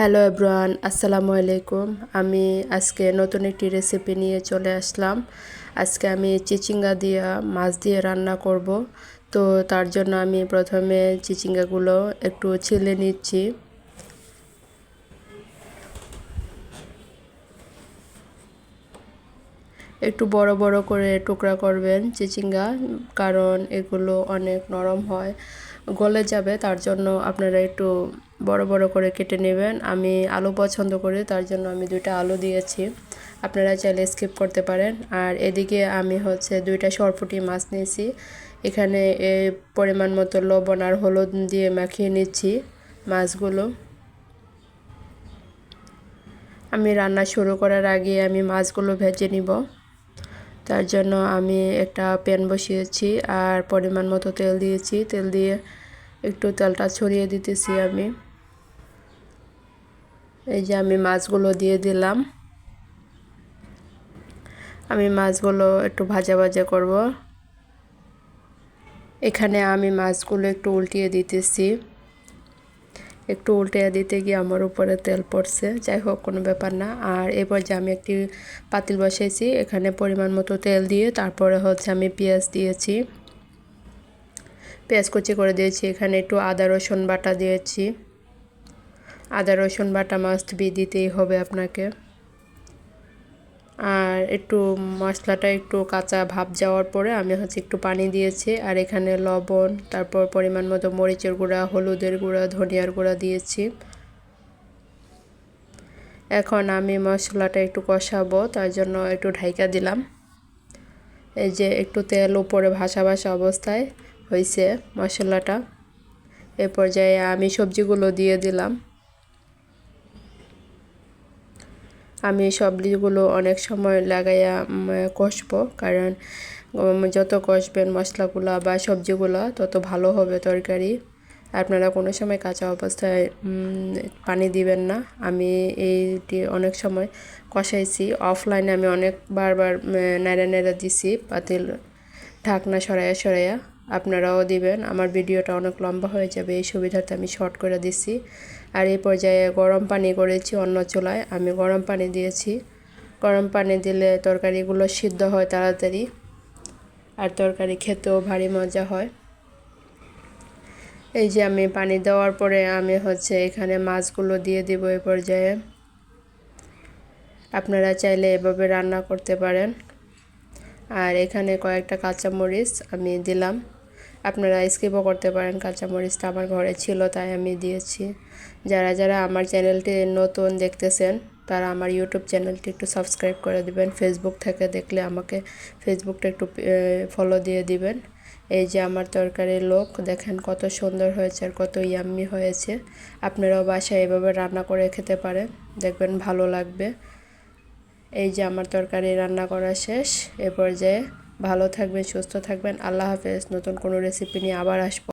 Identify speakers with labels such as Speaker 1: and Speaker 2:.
Speaker 1: Hello everyone, আসসালামু আলাইকুম। আমি আজকে নতুন একটি রেসিপি নিয়ে চলে আসলাম। আজকে আমি চিচিঙ্গা দিয়ে মাছ দিয়ে রান্না করব। তো তার জন্য আমি প্রথমে চিচিঙ্গাগুলো একটু ছিলে নিচ্ছি। একটু বড় বড় করে টুকরা করবেন চিচিঙ্গা, কারণ এগুলো অনেক নরম হয়, গলে যাবে। তার জন্য আপনারা একটু বড় বড় করে কেটে নেবেন। আমি আলু পছন্দ করি, তার জন্য আমি 2টা আলু দিয়েছি। আপনারা চাইলে স্কিপ করতে পারেন। আর এদিকে আমি 2টা সরপুঁটি মাছ নিয়েছি। এখানে পরিমাণ মতো লবণ আর হলুদ দিয়ে মাখিয়ে নিচ্ছি মাছগুলো। আমি রান্না শুরু করার আগে আমি মাছগুলো ভেজে নিব। তার জন্য আমি একটা প্যান বসিয়েছি আর পরিমাণ মতো তেল দিয়েছি। তেল দিয়ে একটু তেলটা ছড়িয়ে দিতেছি আমি। এই যে আমি মাছগুলো দিয়ে দিলাম। আমি মাছগুলো একটু ভাজা ভাজা করব। এখানে আমি মাছগুলো একটু উল্টিয়ে দিতেছি। একটু উল্টে দিতে গিয়ে আমার উপরে তেল পড়ছে, যাই হোক কোনো ব্যাপার না। আর এরপর যে আমি একটি পাতিল বসিয়েছি, এখানে পরিমাণ মতো তেল দিয়ে তারপরে আমি পেঁয়াজ দিয়েছি, পেঁয়াজ কুচি করে দিয়েছি। এখানে একটু আদা রসুন বাটা দিয়েছি। আদা রসুন বাটা মাস্ট বি দিতেই হবে আপনাকে। আর একটু মশলাটা একটু কাঁচা ভাব যাওয়ার পরে আমি একটু পানি দিয়েছি। আর এখানে লবণ, তারপর পরিমাণ মতো মরিচের গুঁড়া, হলুদের গুঁড়া, ধনিয়ার গুঁড়া দিয়েছি। এখন আমি মশলাটা একটু কষাবো, তার জন্য একটু ঢাইকা দিলাম। এই যে একটু তেল উপরে ভাসা ভাসা অবস্থায় হয়েছে মশলাটা। এ পর্যায়ে আমি সবজিগুলো দিয়ে দিলাম। আমি সবজিগুলো অনেক সময় লাগাইয়া কষবো, কারণ যত কষবেন মশলাগুলো বা সবজিগুলো তত ভালো হবে তরকারি। আপনারা কোনো সময় কাঁচা অবস্থায় পানি দিবেন না। আমি এইটি অনেক সময় কষাইছি, অফলাইনে আমি অনেক বারবার নেড়ে নেড়ে দিছি পাতিল ঢাকনা সরাইয়া সরাইয়া। আপনারাও দিবেন। আমার ভিডিওটা অনেক লম্বা হয়ে যাবে, এই সুবিধাতে আমি শর্ট করে দিছি। আর এই পর্যায়ে গরম পানি করেছি অন্য চুলায়, আমি গরম পানি দিয়েছি। গরম পানি দিলে তরকারিগুলো সিদ্ধ হয় তাড়াতাড়ি, আর তরকারি খেতেও ভারী মজা হয়। এই যে আমি পানি দেওয়ার পরে আমি এখানে মাছগুলো দিয়ে দিব। এই পর্যায়ে আপনারা চাইলে এভাবে রান্না করতে পারেন। আর এখানে কয়েকটা কাঁচামরিচ আমি দিলাম। আপনারা স্কিপও করতে পারেন, কাঁচামরিচটা আমার ঘরে ছিল তাই আমি দিয়েছি। যারা যারা আমার চ্যানেলটি নতুন দেখতেছেন তারা আমার ইউটিউব চ্যানেলটি একটু সাবস্ক্রাইব করে দিবেন। ফেসবুক থেকে দেখলে আমাকে ফেসবুকটা একটু ফলো দিয়ে দিবেন। এই যে আমার তরকারির লোক দেখেন কত সুন্দর হয়েছে আর কত ইয়াম্মি হয়েছে। আপনারাও বাসায় এভাবে রান্না করে খেতে পারেন, দেখবেন ভালো লাগবে। এই যে আমার তরকারি রান্না করা শেষ। এ পর্যায়ে ভালো থাকবেন, সুস্থ থাকবেন। আল্লাহ হাফেজ। নতুন কোনো রেসিপি নিয়ে আবার আসবো।